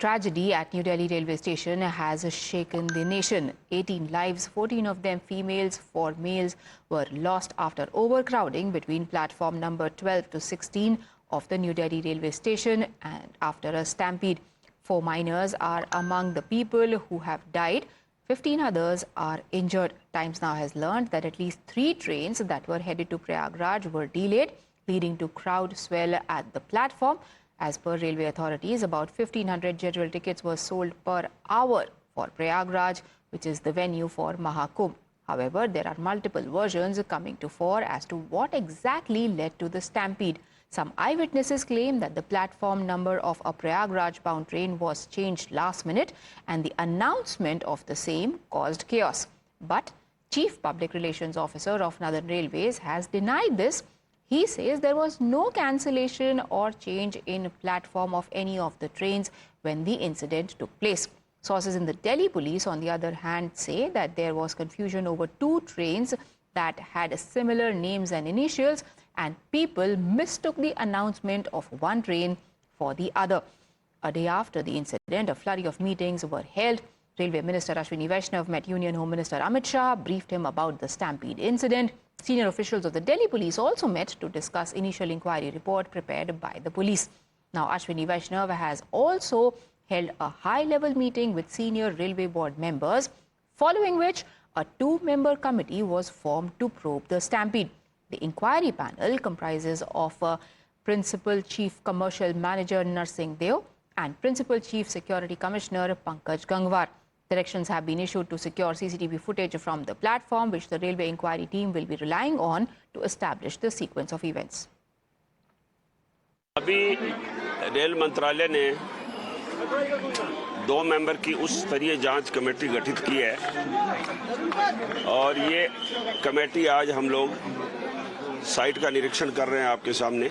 tragedy at New Delhi railway station has shaken the nation. 18 lives, 14 of them females, 4 males, were lost after overcrowding between platform number 12 to 16 of the New Delhi railway station and after a stampede. 4 minors are among the people who have died. 15 others are injured. Times Now has learned that at least 3 trains that were headed to Prayagraj were delayed, leading to crowd swell at the platform. As per railway authorities, about 1,500 general tickets were sold per hour for Prayagraj, which is the venue for Mahakumbh. However, there are multiple versions coming to fore as to what exactly led to the stampede. Some eyewitnesses claim that the platform number of a Prayagraj-bound train was changed last minute and the announcement of the same caused chaos. But Chief Public Relations Officer of Northern Railways has denied this. He says there was no cancellation or change in platform of any of the trains when the incident took place. Sources in the Delhi police, on the other hand, say that there was confusion over 2 trains that had similar names and initials, and people mistook the announcement of one train for the other. A day after the incident, a flurry of meetings were held. Railway Minister Ashwini Vaishnav met Union Home Minister Amit Shah, briefed him about the stampede incident. Senior officials of the Delhi police also met to discuss initial inquiry report prepared by the police. Now, Ashwini Vaishnav has also held a high-level meeting with senior railway board members, following which a 2-member committee was formed to probe the stampede. The inquiry panel comprises of Principal Chief Commercial Manager Narsingh Deo and Principal Chief Security Commissioner Pankaj Gangwar. Directions have been issued to secure CCTV footage from the platform, which the railway inquiry team will be relying on to establish the sequence of events. अभी rail मंत्रालय ने 2 member की उच्च स्तरीय जांच committee गठित की है और ये कमेटी आज हम लोग साइट का निरीक्षण कर रहे हैं आपके सामने,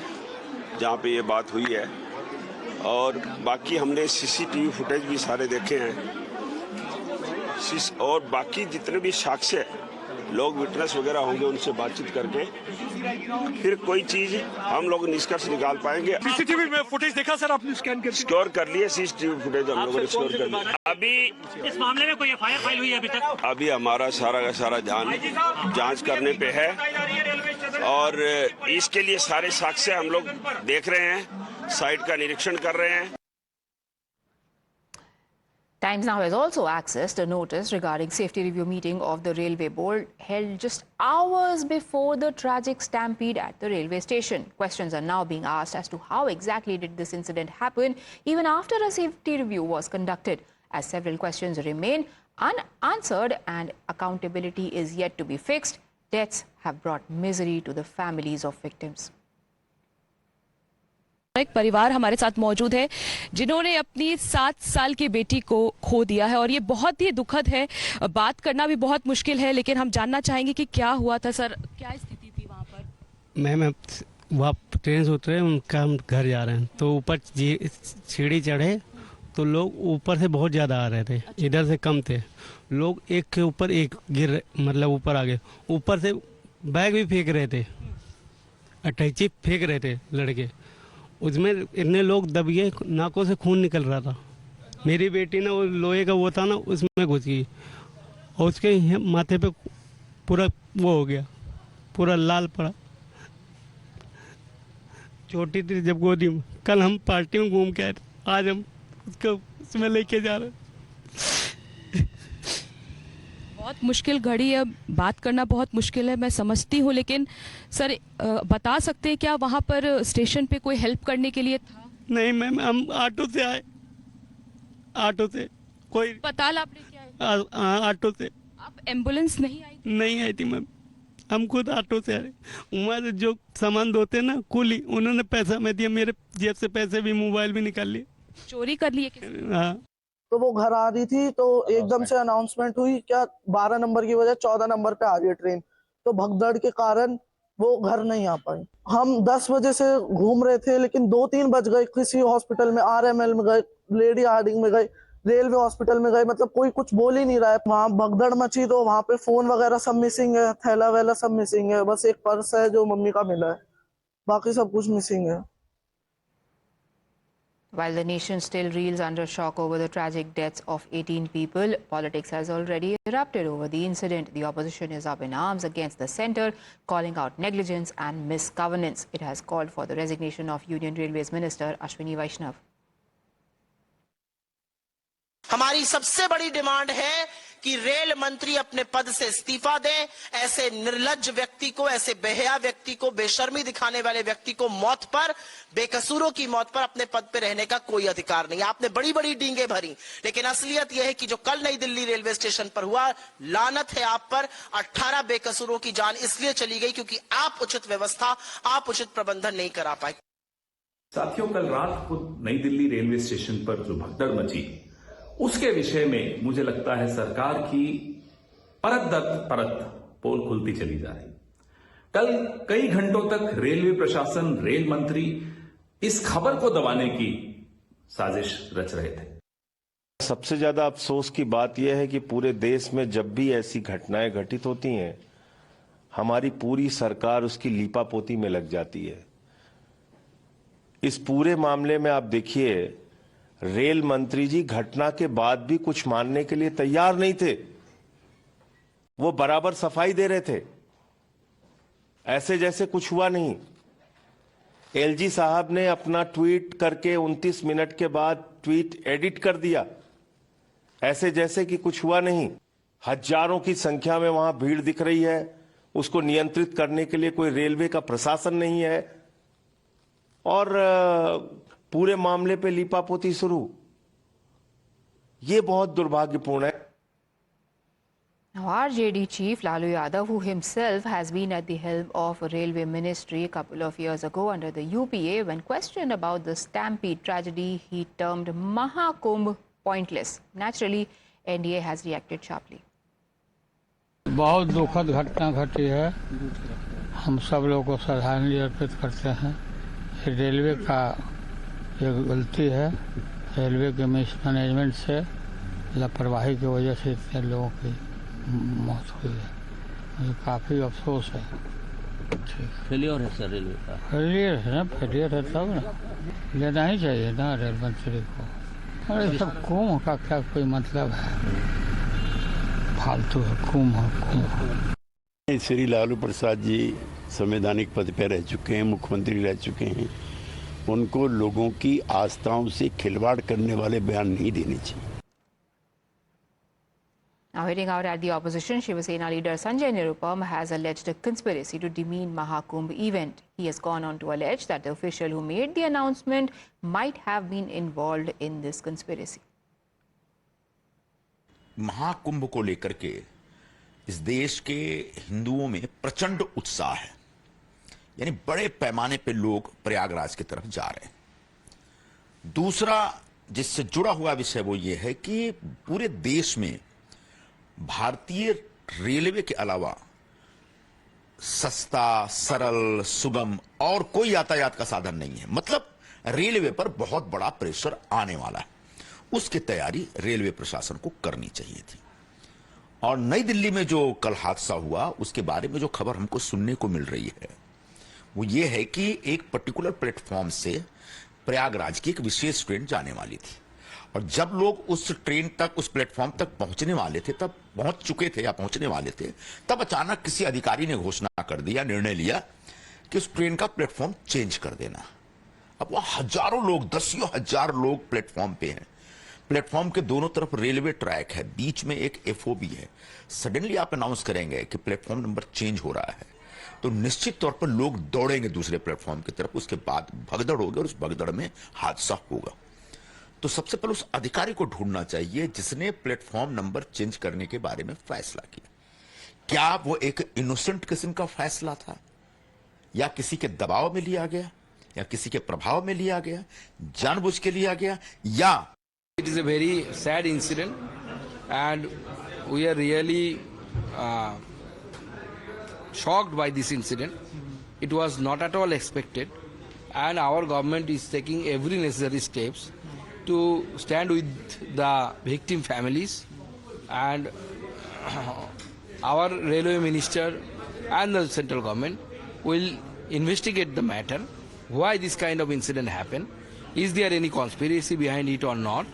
जहां पे ये बात हुई है, और बाकी हमने सीसीटीवी फुटेज भी सारे देखे हैं और बाकी जितने भी साक्ष्य लोग विटनेस वगैरह होंगे उनसे बातचीत करके फिर कोई चीज हम लोग निष्कर्ष निकाल पाएंगे। सीसीटीवी में फुटेज देखा सर आपने? स्कोर कर लिए सीसीटीवी फुटेज हम लोगों ने स्कोर कर लिया। अभी इस मामले में कोई एफआईआर फाइल हुई है अभी तक? अभी हमारा सारा का सारा जांच करने पे है और इसके लिए सारे साक्ष्य हम लोग देख रहे हैं, साइट का निरीक्षण कर रहे हैं। Times Now has also accessed a notice regarding safety review meeting of the Railway Board held just hours before the tragic stampede at the railway station. Questions are now being asked as to how exactly did this incident happen even after a safety review was conducted, as several questions remain unanswered and accountability is yet to be fixed. Deaths have brought misery to the families of victims. एक परिवार हमारे साथ मौजूद है जिन्होंने अपनी 7 साल की बेटी को खो दिया है और ये बहुत ही दुखद है। बात करना भी बहुत मुश्किल है, लेकिन हम जानना चाहेंगे कि क्या हुआ था सर, क्या स्थिति थी वहाँ पर? मैम वहाँ ट्रेन से उतरे, उनका हम घर जा रहे हैं तो ऊपर सीढ़ी चढ़े तो लोग ऊपर से बहुत ज़्यादा आ रहे थे। अच्छा। इधर से कम थे लोग, एक के ऊपर एक गिर, मतलब ऊपर आ गए। ऊपर से बैग भी फेंक रहे थे, अटैची फेंक रहे थे लड़के, उसमें इतने लोग दब गए, नाकों से खून निकल रहा था। मेरी बेटी ना वो लोहे का वो था ना, उसमें घुस गई और उसके माथे पे पूरा वो हो गया, पूरा लाल पड़ा। छोटी थी जब गोदी में, कल हम पार्टी में घूम के आए, आज हम उसको उसमें लेके जा रहे हैं। बहुत मुश्किल घड़ी है, बात करना बहुत मुश्किल है, मैं समझती हूँ, लेकिन सर बता सकते हैं क्या वहाँ पर स्टेशन पे कोई हेल्प करने के लिए था? नहीं मैम, हम ऑटो से आए, ऑटो से। कोई अस्पताल आपने क्या है? ऑटो से। आप एम्बुलेंस नहीं आई थी? नहीं आई थी मैम, हम खुद ऑटो से आए। वहाँ से जो सामान धोते ना कुली, उन्होंने पैसा में दिया, मेरे जेब से पैसे भी, मोबाइल भी निकाल लिए। चोरी कर लिए? हाँ। तो वो घर आ रही थी तो एकदम से अनाउंसमेंट हुई क्या 12 नंबर की वजह 14 नंबर पे आ रही है ट्रेन, तो भगदड़ के कारण वो घर नहीं आ पाई। हम 10 बजे से घूम रहे थे, लेकिन 2-3 बज गए। किसी हॉस्पिटल में, RML में गए, लेडी हार्डिंग में गए, रेलवे हॉस्पिटल में गए, मतलब कोई कुछ बोल ही नहीं रहा है। वहाँ भगदड़ मची तो वहाँ पे फोन वगैरह सब मिसिंग है, थैला वैला सब मिसिंग है, बस एक पर्स है जो मम्मी का मिला है, बाकी सब कुछ मिसिंग है। While the nation still reels under shock over the tragic deaths of 18 people, politics has already erupted over the incident. The opposition is up in arms against the centre, calling out negligence and misgovernance. It has called for the resignation of Union Railways Minister Ashwini Vaishnav. हमारी सबसे बड़ी demand है कि rail मंत्री अपने पद से इस्तीफा दें। ऐसे निर्लज्ज व्यक्ति को, ऐसे बेहया व्यक्ति को, बेशर्मी दिखाने वाले व्यक्ति को मौत पर, बेकसूरों की मौत पर अपने पद पे रहने का कोई अधिकार नहीं। आपने बड़ी बड़ी डींगे भरी, लेकिन असलियत यह है कि जो कल नई दिल्ली रेलवे स्टेशन पर हुआ, लानत है आप पर। 18 बेकसूरों की जान इसलिए चली गई क्योंकि आप उचित व्यवस्था, आप उचित प्रबंधन नहीं करा पाए। साथियों, कल रात को नई दिल्ली रेलवे स्टेशन पर जो भगदड़ मची, उसके विषय में मुझे लगता है सरकार की परत दर परत पोल खुलती चली जा रही। कल कई घंटों तक रेलवे प्रशासन, रेल मंत्री इस खबर को दबाने की साजिश रच रहे थे। सबसे ज्यादा अफसोस की बात यह है कि पूरे देश में जब भी ऐसी घटनाएं घटित होती हैं, हमारी पूरी सरकार उसकी लीपापोती में लग जाती है। इस पूरे मामले में आप देखिए, रेल मंत्री जी घटना के बाद भी कुछ मानने के लिए तैयार नहीं थे। वो बराबर सफाई दे रहे थे, ऐसे जैसे कुछ हुआ नहीं। एलजी साहब ने अपना ट्वीट करके 29 मिनट के बाद ट्वीट एडिट कर दिया, ऐसे जैसे कि कुछ हुआ नहीं। हजारों की संख्या में वहां भीड़ दिख रही है, उसको नियंत्रित करने के लिए कोई रेलवे का प्रशासन नहीं है, और पूरे मामले पे लीपापोती शुरू। ये बहुत दुर्भाग्यपूर्ण है। Now, RJD chief Lalu Yadav, who himself has been at the helm of Railway Ministry a couple of years ago under the UPA, when questioned about the Stampede tragedy he termed Mahakumbh pointless. Naturally, NDA has reacted sharply. बहुत दुखद घटना घटी है। हम सब लोग को श्रद्धांजलि अर्पित करते हैं। रेलवे का ये गलती है, रेलवे के मैनेजमेंट से लापरवाही की वजह से इतने लोगों की मौत हुई है। मुझे काफ़ी अफसोस है। फेलियर है सर रेलवे का। फेलियर है ना, फेलियर है तब ना लेना ही चाहिए ना रेल मंत्री को। अरे सब कुंभ का क्या कोई मतलब है, फालतू है कुंभ। श्री लालू प्रसाद जी संवैधानिक पद पर रह चुके हैं, मुख्यमंत्री रह चुके हैं। उनको लोगों की आस्थाओं से खिलवाड़ करने वाले बयान नहीं देने चाहिए। Now, hitting out at the opposition, Shiva Sena leader Sanjay Nirupam has alleged a conspiracy to demean Mahakumbh event. He has gone on to allege that the official who made the announcement might have been involved in this conspiracy. Mahakumbh को लेकर के इस देश के हिंदुओं में प्रचंड उत्साह है, यानी बड़े पैमाने पे लोग प्रयागराज की तरफ जा रहे हैं। दूसरा जिससे जुड़ा हुआ विषय वो ये है कि पूरे देश में भारतीय रेलवे के अलावा सस्ता, सरल, सुगम और कोई यातायात का साधन नहीं है। मतलब रेलवे पर बहुत बड़ा प्रेशर आने वाला है, उसकी तैयारी रेलवे प्रशासन को करनी चाहिए थी। और नई दिल्ली में जो कल हादसा हुआ, उसके बारे में जो खबर हमको सुनने को मिल रही है वो ये है कि एक पर्टिकुलर प्लेटफॉर्म से प्रयागराज की एक विशेष ट्रेन जाने वाली थी, और जब लोग उस ट्रेन तक, उस प्लेटफॉर्म तक पहुंचने वाले थे, तब पहुंच चुके थे या पहुंचने वाले थे, तब अचानक किसी अधिकारी ने घोषणा कर दिया, निर्णय लिया कि उस ट्रेन का प्लेटफॉर्म चेंज कर देना। अब वहां हजारों लोग, दसियों हजार लोग प्लेटफॉर्म पे हैं। प्लेटफॉर्म के दोनों तरफ रेलवे ट्रैक है, बीच में एक एफओबी है। सडनली आप अनाउंस करेंगे कि प्लेटफॉर्म नंबर चेंज हो रहा है, तो निश्चित तौर पर लोग दौड़ेंगे दूसरे प्लेटफॉर्म की तरफ, उसके बाद भगदड़ होगी और उस भगदड़ में हादसा होगा। तो सबसे पहले उस अधिकारी को ढूंढना चाहिए जिसने प्लेटफॉर्म नंबर चेंज करने के बारे में फैसला किया। क्या वो एक इनोसेंट किस्म का फैसला था, या किसी के दबाव में लिया गया, या किसी के प्रभाव में लिया गया, जानबूझ के लिया गया, या It is a very sad incident, and we are really shocked by this incident. It was not at all expected, and our government is taking every necessary steps to stand with the victim families, and our railway minister and the central government will investigate the matter, why this kind of incident happened, Is there any conspiracy behind it or not?